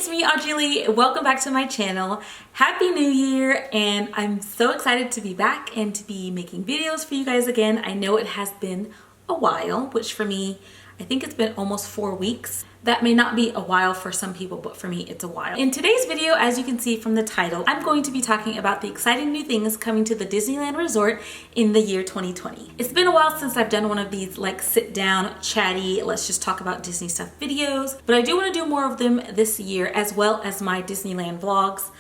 it's me, Audrey. Welcome back to my channel. Happy New Year, and I'm so excited to be back and to be making videos for you guys again. I know it has been a while, which for me, I think it's been almost 4 weeks. That may not be a while for some people, but for me, it's a while. In today's video, as you can see from the title, I'm going to be talking about the exciting new things coming to the Disneyland Resort in the year 2020. It's been a while since I've done one of these like sit down, chatty, let's just talk about Disney stuff videos, but I do want to do more of them this year, as well as my Disneyland vlogs.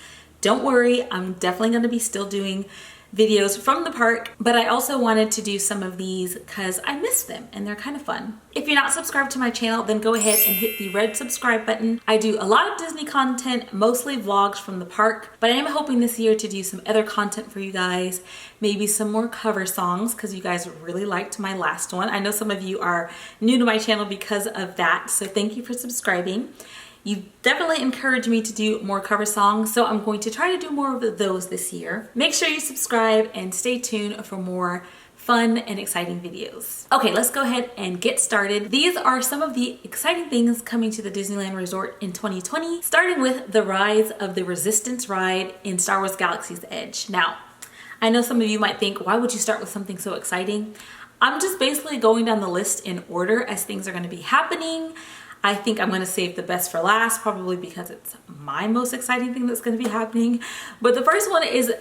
Don't worry, I'm definitely going to be still doing videos from the park, but I also wanted to do some of these because I miss them and they're kind of fun. If you're not subscribed to my channel, then go ahead and hit the red subscribe button. I do a lot of Disney content, mostly vlogs from the park, but I am hoping this year to do some other content for you guys, maybe some more cover songs because you guys really liked my last one. I know some of you are new to my channel because of that, so thank you for subscribing. You definitely encouraged me to do more cover songs, so I'm going to try to do more of those this year. Make sure you subscribe and stay tuned for more fun and exciting videos. Okay, let's go ahead and get started. These are some of the exciting things coming to the Disneyland Resort in 2020, starting with the Rise of the Resistance ride in Star Wars Galaxy's Edge. Now, I know some of you might think, why would you start with something so exciting? I'm just basically going down the list in order as things are going to be happening. I think I'm going to save the best for last, probably because it's my most exciting thing that's going to be happening. But the first one is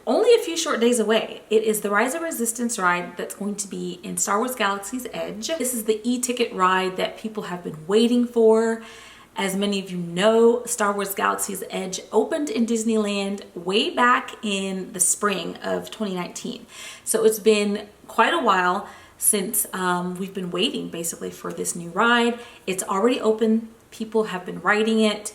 only a few short days away. It is the Rise of Resistance ride that's going to be in Star Wars Galaxy's Edge. This is the e-ticket ride that people have been waiting for. As many of you know, Star Wars Galaxy's Edge opened in Disneyland way back in the spring of 2019. So it's been quite a while since we've been waiting basically for this new ride. It's already open. People have been riding it.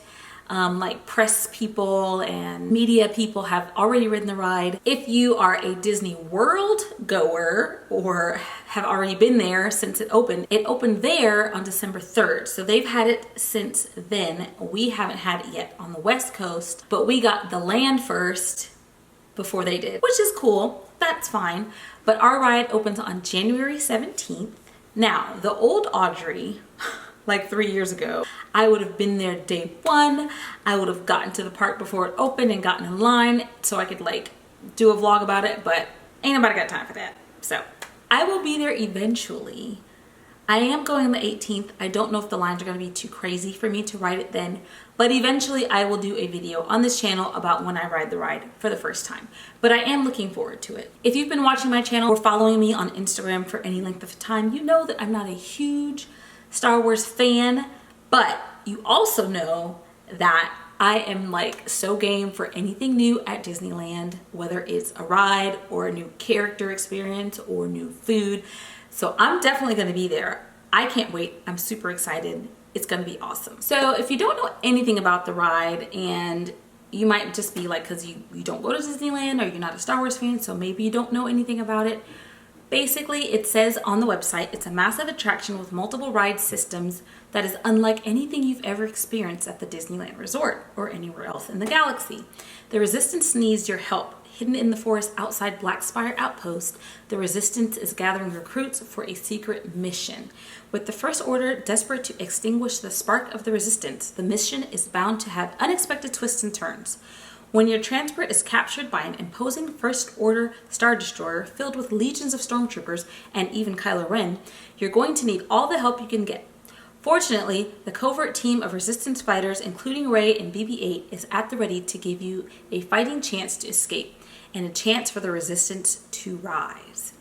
Like press people and media people have already ridden the ride. If you are a Disney World goer or have already been there since it opened there on December 3rd. So they've had it since then. We haven't had it yet on the West Coast, but we got the land first before they did, which is cool. That's fine. But our ride opens on January 17th. Now, the old Audrey, like 3 years ago, I would have been there day one. I would have gotten to the park before it opened and gotten in line so I could like do a vlog about it, but ain't nobody got time for that. So I will be there eventually. I am going on the 18th. I don't know if the lines are going to be too crazy for me to ride it then, but eventually I will do a video on this channel about when I ride the ride for the first time. But I am looking forward to it. If you've been watching my channel or following me on Instagram for any length of time, you know that I'm not a huge Star Wars fan, but you also know that I am like so game for anything new at Disneyland, whether it's a ride or a new character experience or new food. So I'm definitely going to be there. I can't wait. I'm super excited. It's going to be awesome. So if you don't know anything about the ride, and you might just be like, because you don't go to Disneyland or you're not a Star Wars fan, so maybe you don't know anything about it. Basically, it says on the website, it's a massive attraction with multiple ride systems that is unlike anything you've ever experienced at the Disneyland Resort or anywhere else in the galaxy. The Resistance needs your help. Hidden in the forest outside Blackspire Outpost, the Resistance is gathering recruits for a secret mission. With the First Order desperate to extinguish the spark of the Resistance, the mission is bound to have unexpected twists and turns. When your transport is captured by an imposing First Order Star Destroyer filled with legions of stormtroopers and even Kylo Ren, you're going to need all the help you can get. Fortunately, the covert team of Resistance fighters, including Rey and BB-8, is at the ready to give you a fighting chance to escape and a chance for the Resistance to rise.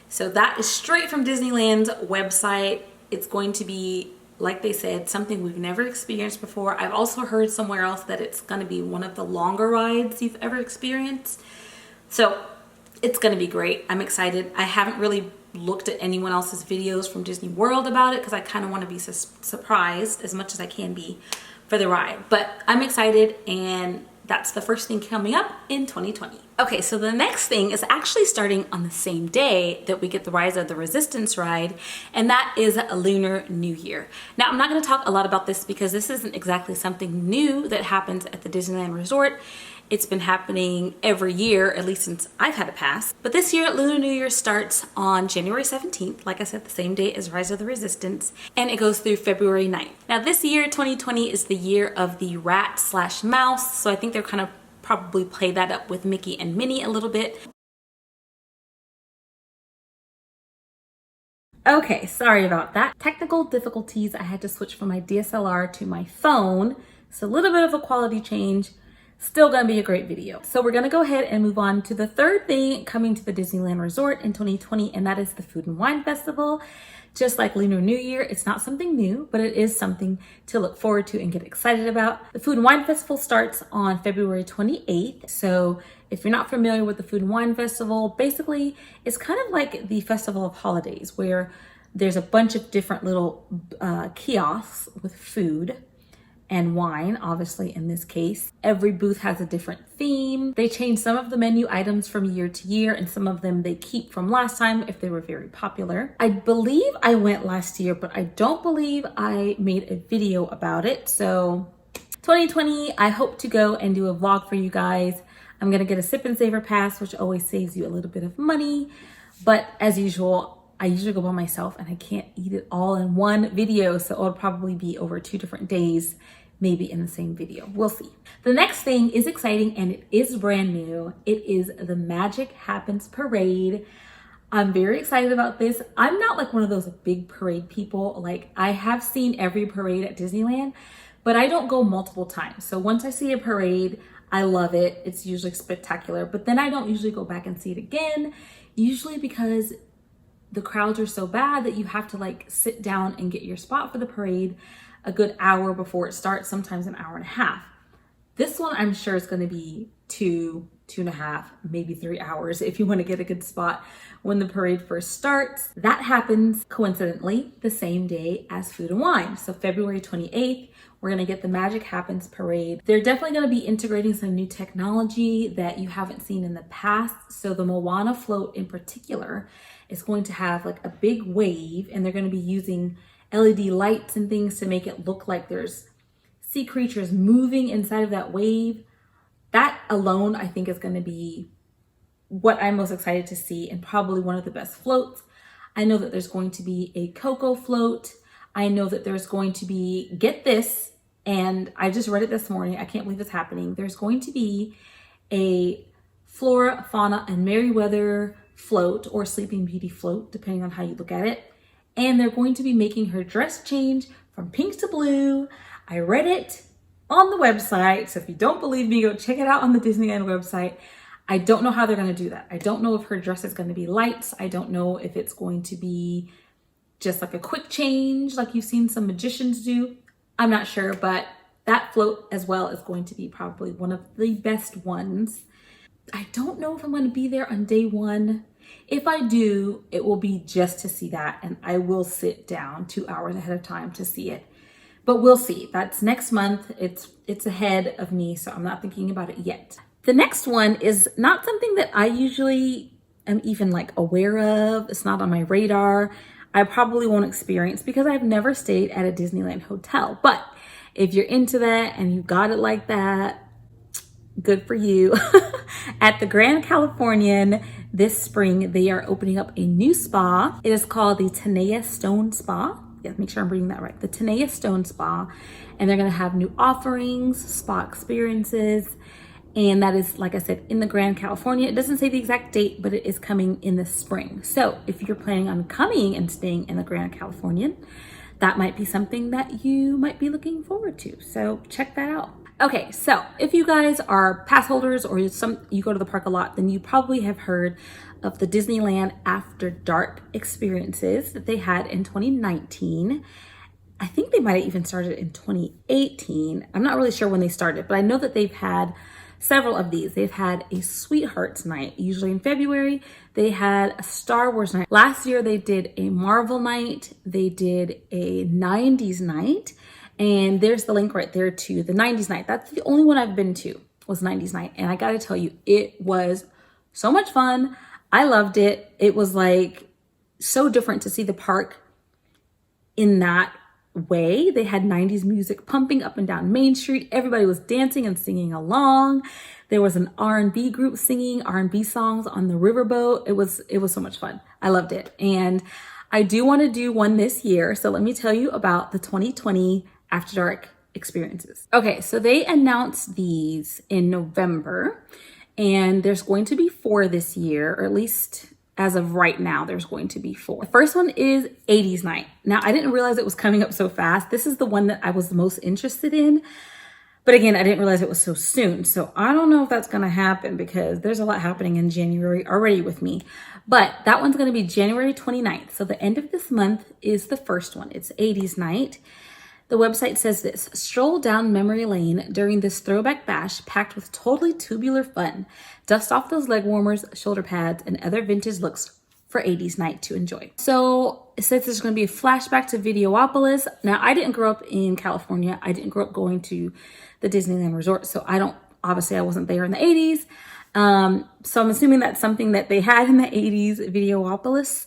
So that is straight from Disneyland's website. It's going to be, like they said, something we've never experienced before. I've also heard somewhere else that it's going to be one of the longer rides you've ever experienced. So it's going to be great. I'm excited. I haven't really looked at anyone else's videos from Disney World about it because I kind of want to be surprised as much as I can be for the ride. But I'm excited, and that's the first thing coming up in 2020. Okay, so the next thing is actually starting on the same day that we get the Rise of the Resistance ride, and that is a Lunar New Year. Now, I'm not going to talk a lot about this because this isn't exactly something new that happens at the Disneyland Resort. It's been happening every year, at least since I've had a pass. But this year, Lunar New Year starts on January 17th, like I said, the same day as Rise of the Resistance, and it goes through February 9th. Now this year, 2020, is the year of the rat/mouse, so I think they're kind of probably play that up with Mickey and Minnie a little bit. Okay, sorry about that. Technical difficulties. I had to switch from my DSLR to my phone. So a little bit of a quality change. Still gonna be a great video. So we're gonna go ahead and move on to the third thing coming to the Disneyland Resort in 2020, and that is the Food and Wine Festival. Just like Lunar New Year, it's not something new, but it is something to look forward to and get excited about. The Food and Wine Festival starts on February 28th. So if you're not familiar with the Food and Wine Festival, basically it's kind of like the Festival of Holidays, where there's a bunch of different little kiosks with food and wine, obviously in this case. Every booth has a different theme. They change some of the menu items from year to year, and some of them they keep from last time if they were very popular. I believe I went last year, but I don't believe I made a video about it. So 2020, I hope to go and do a vlog for you guys. I'm gonna get a sip and savor pass, which always saves you a little bit of money. But as usual, I usually go by myself and I can't eat it all in one video. So it'll probably be over 2 different days, maybe in the same video. We'll see. The next thing is exciting and it is brand new. It is the Magic Happens Parade. I'm very excited about this. I'm not like one of those big parade people. Like, I have seen every parade at Disneyland, but I don't go multiple times. So once I see a parade, I love it. It's usually spectacular, but then I don't usually go back and see it again, usually because the crowds are so bad that you have to like sit down and get your spot for the parade a good hour before it starts, sometimes an hour and a half. This one I'm sure is going to be 2.5, maybe 3 hours if you want to get a good spot when the parade first starts. That happens coincidentally the same day as Food and Wine. So February 28th, we're going to get the Magic Happens Parade. They're definitely going to be integrating some new technology that you haven't seen in the past. So the Moana float in particular is going to have like a big wave, and they're going to be using LED lights and things to make it look like there's sea creatures moving inside of that wave. That alone, I think, is going to be what I'm most excited to see, and probably one of the best floats. I know that there's going to be a Coco float. I know that there's going to be, get this, and I just read it this morning, I can't believe it's happening. There's going to be a Flora, Fauna, and Merryweather float, or Sleeping Beauty float, depending on how you look at it. And they're going to be making her dress change from pink to blue. I read it on the website, so if you don't believe me, go check it out on the Disneyland website. I don't know how they're going to do that. I don't know if her dress is going to be lights. I don't know if it's going to be just like a quick change like you've seen some magicians do. I'm not sure, but that float as well is going to be probably one of the best ones. I don't know if I'm going to be there on day one. If I do, it will be just to see that, and I will sit down 2 hours ahead of time to see it. But we'll see. That's next month. It's ahead of me, so I'm not thinking about it yet. The next one is not something that I usually am even like aware of. It's not on my radar. I probably won't experience because I've never stayed at a Disneyland hotel. But if you're into that and you got it like that, good for you. At the Grand Californian this spring, they are opening up a new spa. It is called the Tenaya Stone Spa. Yeah, make sure I'm reading that right. The Tenaya Stone Spa. And they're going to have new offerings, spa experiences. And that is, like I said, in the Grand California. It doesn't say the exact date, but it is coming in the spring. So if you're planning on coming and staying in the Grand Californian, that might be something that you might be looking forward to. So check that out. Okay, so if you guys are pass holders or you go to the park a lot, then you probably have heard of the Disneyland After Dark experiences that they had in 2019. I think they might have even started in 2018. I'm not really sure when they started, but I know that they've had several of these. They've had a Sweethearts Night, usually in February. They had a Star Wars night. Last year they did a Marvel night. They did a 90s night. And there's the link right there to the 90s night. That's the only one I've been to, was 90s night. And I gotta tell you, it was so much fun. I loved it. It was like so different to see the park in that way. They had 90s music pumping up and down Main Street. Everybody was dancing and singing along. There was an R&B group singing R&B songs on the riverboat. It was so much fun. I loved it. And I do want to do one this year. So let me tell you about the 2020 After Dark experiences. Okay, so they announced these in November, and there's going to be 4 this year, or at least as of right now, there's going to be 4. The first one is 80s Night. Now, I didn't realize it was coming up so fast. This is the one that I was the most interested in. But again, I didn't realize it was so soon. So I don't know if that's going to happen because there's a lot happening in January already with me. But that one's going to be January 29th. So the end of this month is the first one. It's 80s Night. The website says this: stroll down memory lane during this throwback bash packed with totally tubular fun. Dust off those leg warmers, shoulder pads, and other vintage looks for 80s Night to enjoy. So it says there's going to be a flashback to Videopolis. Now, I didn't grow up in California. I didn't grow up going to the Disneyland Resort. So obviously I wasn't there in the 80s. So I'm assuming that's something that they had in the 80s, Videopolis.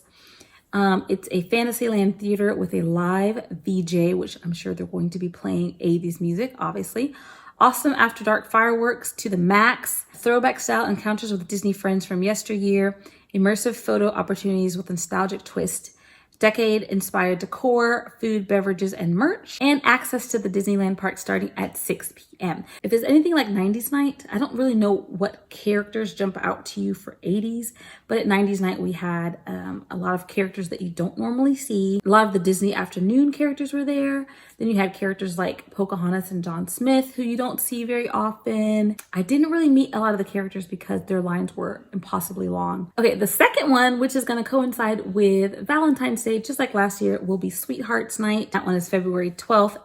It's a Fantasyland theater with a live VJ, which I'm sure they're going to be playing 80s music, obviously. Awesome After Dark fireworks to the max. Throwback style encounters with Disney friends from yesteryear. Immersive photo opportunities with nostalgic twist. Decade-inspired decor, food, beverages, and merch, and access to the Disneyland park starting at 6 p.m. If it's anything like 90s Night, I don't really know what characters jump out to you for 80s, but at 90s Night we had a lot of characters that you don't normally see. A lot of the Disney Afternoon characters were there. Then you had characters like Pocahontas and John Smith, who you don't see very often. I didn't really meet a lot of the characters because their lines were impossibly long. Okay, the second one, which is going to coincide with Valentine's Day, just like last year, will be Sweethearts Night. That one is February 12th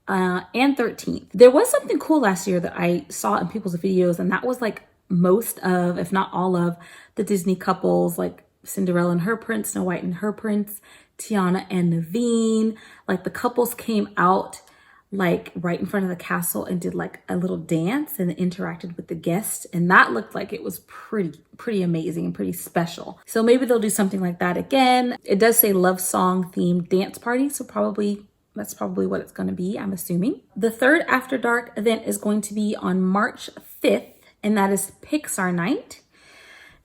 and 13th. There was something cool last year that I saw in people's videos, and that was like most of, if not all of, the Disney couples, like Cinderella and her prince, Snow White and her prince, Tiana and Naveen. Like the couples came out like right in front of the castle and did like a little dance and interacted with the guests, and that looked like it was pretty amazing and pretty special. So maybe they'll do something like that again. It does say love song themed dance party, so that's probably what it's going to be, I'm assuming. The third After Dark event is going to be on March 5th, and that is Pixar Night.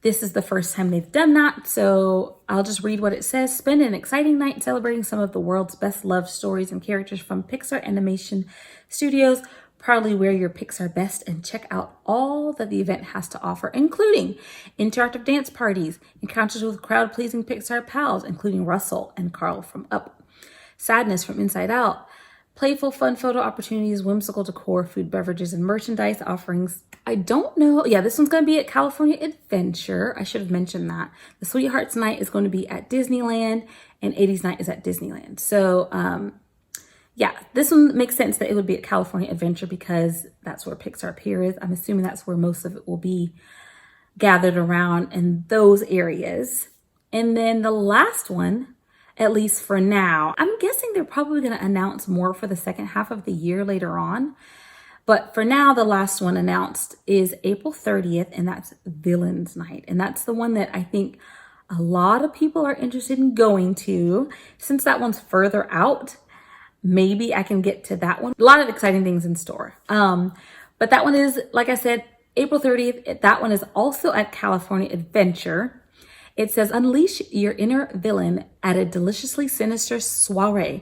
This is the first time they've done that, so I'll just read what it says. Spend an exciting night celebrating some of the world's best loved stories and characters from Pixar Animation Studios. Proudly wear your Pixar best and check out all that the event has to offer, including interactive dance parties, encounters with crowd-pleasing Pixar pals, including Russell and Carl from Up, Sadness from Inside Out, playful fun photo opportunities, whimsical decor, food, beverages, and merchandise offerings. I don't know. Yeah, this one's going to be at California Adventure. I should have mentioned that. The Sweethearts Night is going to be at Disneyland, and 80s Night is at Disneyland. So, yeah, this one makes sense that it would be at California Adventure because that's where Pixar Pier is. I'm assuming that's where most of it will be gathered around in those areas. And then the last one, at least for now, I'm guessing they're probably going to announce more for the second half of the year later on. But for now, the last one announced is April 30th, and that's Villains Night. And that's the one that I think a lot of people are interested in going to. Since that one's further out, maybe I can get to that one. A lot of exciting things in store. But that one is, like I said, April 30th. That one is also at California Adventure. It says, unleash your inner villain at a deliciously sinister soiree,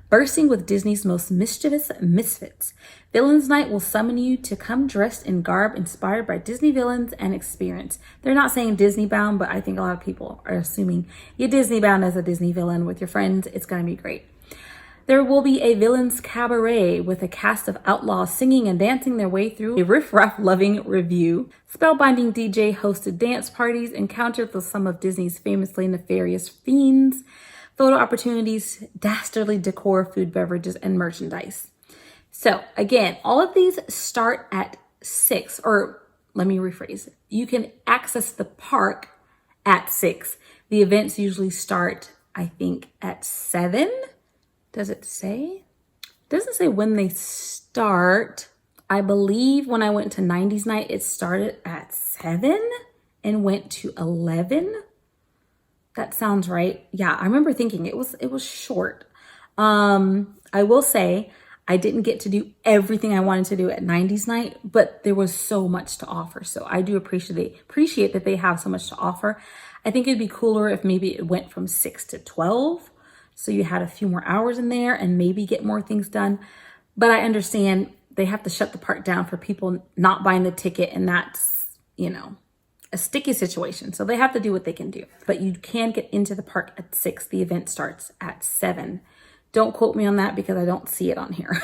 bursting with Disney's most mischievous misfits. Villains Night will summon you to come dressed in garb inspired by Disney villains and experience. They're not saying Disney bound, but I think a lot of people are assuming you're Disney bound as a Disney villain with your friends. It's going to be great. There will be a villains cabaret with a cast of outlaws singing and dancing their way through a riff-raff loving review. Spellbinding DJ hosted dance parties, encounters with some of Disney's famously nefarious fiends, photo opportunities, dastardly decor, food, beverages, and merchandise. So again, all of these start at 6, or let me rephrase. You can access the park at 6. The events usually start, I think, at 7. Does it say? It doesn't say when they start. I believe when I went to 90s Night, it started at 7 and went to 11. That sounds right. Yeah, I remember thinking it was short. I will say I didn't get to do everything I wanted to do at 90s night, but there was so much to offer. So I do appreciate that they have so much to offer. I think it'd be cooler if maybe it went from 6 to 12. So you had a few more hours in there and maybe get more things done. But I understand they have to shut the park down for people not buying the ticket, and that's, you know, a sticky situation. So they have to do what they can do. But you can get into the park at 6. The event starts at 7. Don't quote me on that because I don't see it on here.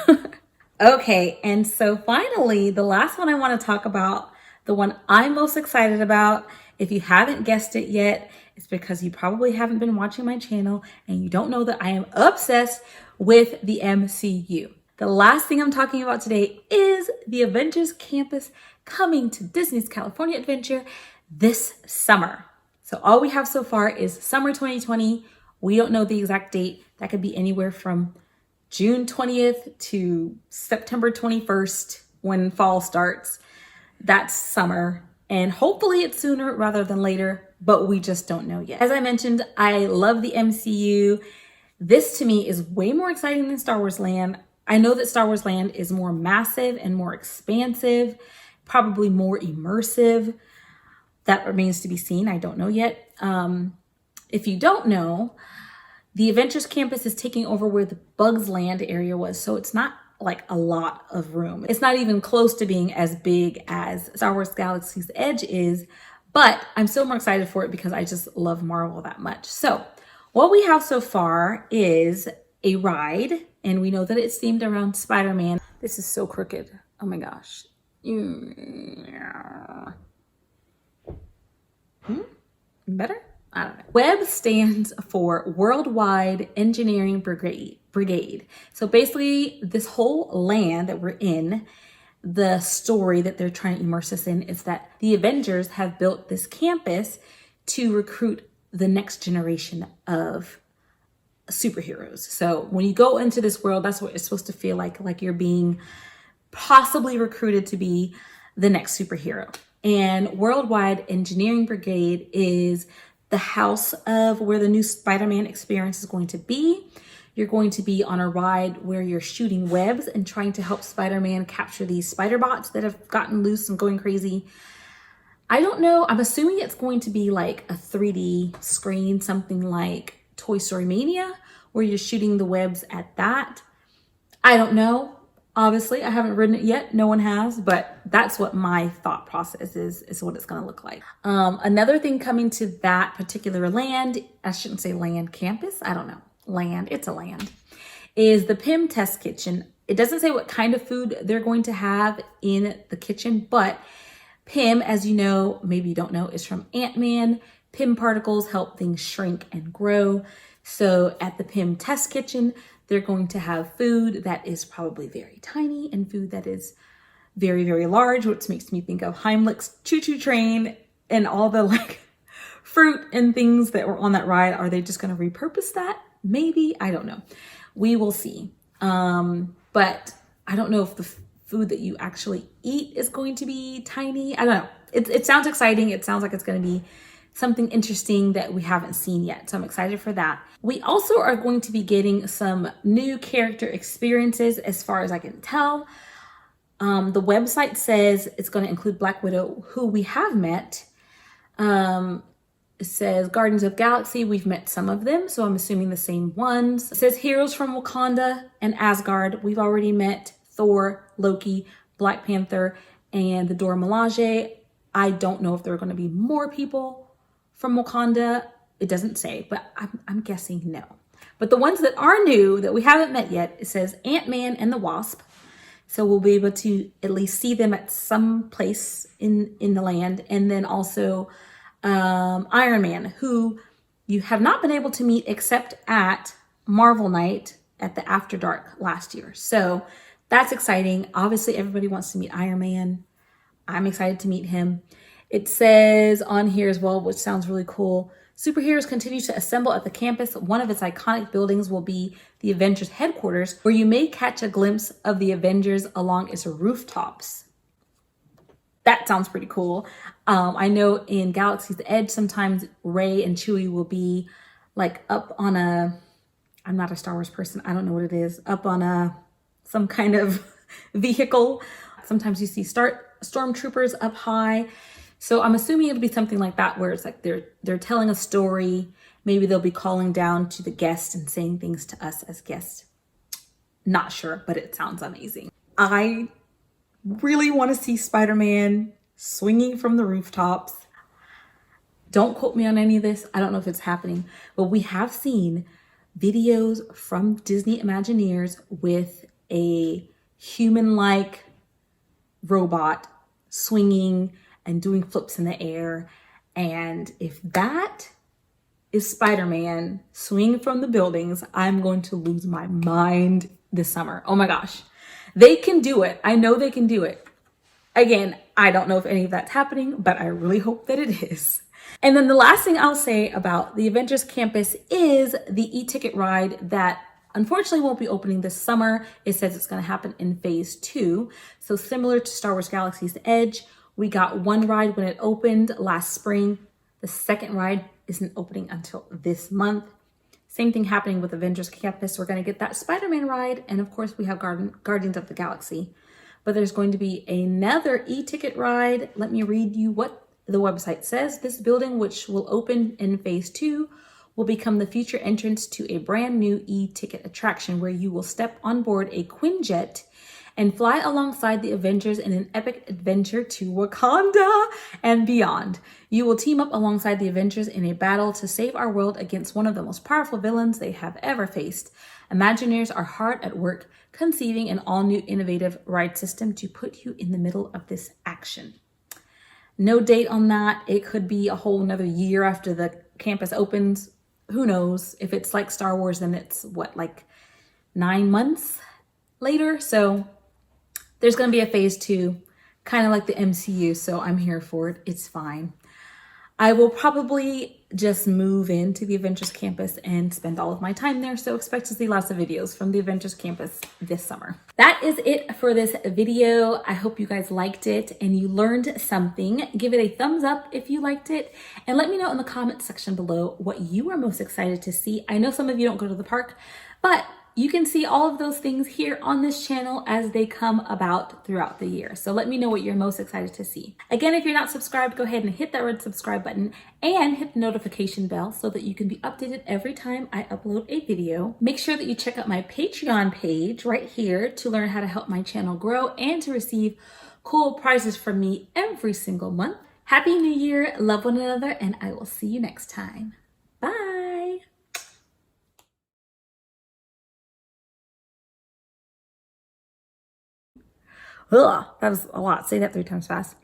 Okay, and so finally, the last one I want to talk about, the one I'm most excited about, if you haven't guessed it yet, it's because you probably haven't been watching my channel and you don't know that I am obsessed with the MCU. The last thing I'm talking about today is the Avengers Campus coming to Disney's California Adventure this summer. So all we have so far is summer 2020. We don't know the exact date. That could be anywhere from June 20th to September 21st when fall starts. That's summer. And hopefully it's sooner rather than later, but we just don't know yet. As I mentioned, I love the MCU. This to me is way more exciting than Star Wars Land. I know that Star Wars Land is more massive and more expansive, probably more immersive. That remains to be seen. I don't know yet. If you don't know, the Avengers Campus is taking over where the Bugs Land area was. So it's not like a lot of room. It's not even close to being as big as Star Wars Galaxy's Edge is, but I'm still more excited for it because I just love Marvel that much. So what we have so far is a ride, and we know that it's themed around Spider-Man. This is so crooked. Oh my gosh. Better? I don't know. WEB stands for Worldwide Engineering Brigade. So basically this whole land that we're in, the story that they're trying to immerse us in is that the Avengers have built this campus to recruit the next generation of superheroes. So when you go into this world, that's what it's supposed to feel like you're being possibly recruited to be the next superhero. And Worldwide Engineering Brigade is the house of where the new Spiderman Experience is going to be. You're going to be on a ride where you're shooting webs and trying to help Spider-Man capture these spider bots that have gotten loose and going crazy. I don't know. I'm assuming it's going to be like a 3D screen, something like Toy Story Mania, where you're shooting the webs at that. I don't know. Obviously, I haven't ridden it yet. No one has, but that's what my thought process is what it's going to look like. Another thing coming to that particular land, I shouldn't say land, campus. I don't know. Land, it's a land, is the PIM Test Kitchen. It doesn't say what kind of food they're going to have in the kitchen, but PIM, as you know, maybe you don't know, is from Ant-Man. PIM particles help things shrink and grow. So at the PIM Test Kitchen, they're going to have food that is probably very tiny and food that is very, very large, which makes me think of Heimlich's choo-choo train and all the like fruit and things that were on that ride. Are they just going to repurpose that? Maybe. I don't know. We will see. But I don't know if the food that you actually eat is going to be tiny. I don't know. It sounds exciting. It sounds like it's going to be something interesting that we haven't seen yet. So I'm excited for that. We also are going to be getting some new character experiences as far as I can tell. The website says it's going to include Black Widow, who we have met. It says Guardians of Galaxy, we've met some of them, so I'm assuming the same ones. It says heroes from Wakanda and Asgard. We've already met Thor, Loki, Black Panther, and the Dora Milaje. I don't know if there are going to be more people from Wakanda. It doesn't say, but I'm guessing no. But the ones that are new that we haven't met yet, it says Ant-Man and the Wasp. So we'll be able to at least see them at some place in the land. And then also Iron Man, who you have not been able to meet except at Marvel Night at the After Dark last year. So that's exciting. Obviously, everybody wants to meet Iron Man. I'm excited to meet him. It says on here as well, which sounds really cool, superheroes continue to assemble at the campus. One of its iconic buildings will be the Avengers Headquarters, where you may catch a glimpse of the Avengers along its rooftops. That sounds pretty cool. I know in Galaxy's Edge, sometimes Rey and Chewie will be like up on a, I'm not a Star Wars person. I don't know what it is. Up on some kind of vehicle. Sometimes you see stormtroopers up high. So I'm assuming it'll be something like that, where it's like they're telling a story. Maybe they'll be calling down to the guest and saying things to us as guests. Not sure, but it sounds amazing. I really want to see Spider-Man swinging from the rooftops. Don't quote me on any of this. I don't know if it's happening, but we have seen videos from Disney Imagineers with a human-like robot swinging and doing flips in the air. And if that is Spider-Man swinging from the buildings, I'm going to lose my mind this summer. Oh my gosh. They can do it. I know they can do it. Again, I don't know if any of that's happening, but I really hope that it is. And then the last thing I'll say about the Avengers Campus is the e-ticket ride that unfortunately won't be opening this summer. It says it's going to happen in phase 2. So similar to Star Wars Galaxy's Edge, we got one ride when it opened last spring. The second ride isn't opening until this month. Same thing happening with Avengers Campus. We're going to get that Spider-Man ride. And of course we have Guardians of the Galaxy. But there's going to be another e-ticket ride. Let me read you what the website says. This building, which will open in phase 2, will become the future entrance to a brand new e-ticket attraction where you will step on board a Quinjet and fly alongside the Avengers in an epic adventure to Wakanda and beyond. You will team up alongside the Avengers in a battle to save our world against one of the most powerful villains they have ever faced. Imagineers are hard at work conceiving an all-new innovative ride system to put you in the middle of this action. No date on that. It could be a whole another year after the campus opens. Who knows? If it's like Star Wars, then it's what, like 9 months later? So there's going to be a phase 2, kind of like the MCU. So I'm here for it. It's fine. I will probably just move into the Avengers Campus and spend all of my time there. So expect to see lots of videos from the Avengers Campus this summer. That is it for this video. I hope you guys liked it and you learned something. Give it a thumbs up if you liked it. And let me know in the comment section below what you are most excited to see. I know some of you don't go to the park, but you can see all of those things here on this channel as they come about throughout the year. So let me know what you're most excited to see. Again, if you're not subscribed, go ahead and hit that red subscribe button and hit the notification bell so that you can be updated every time I upload a video. Make sure that you check out my Patreon page right here to learn how to help my channel grow and to receive cool prizes from me every single month. Happy New Year, love one another, and I will see you next time. Bye. Ugh, that was a lot. Say that 3 times fast.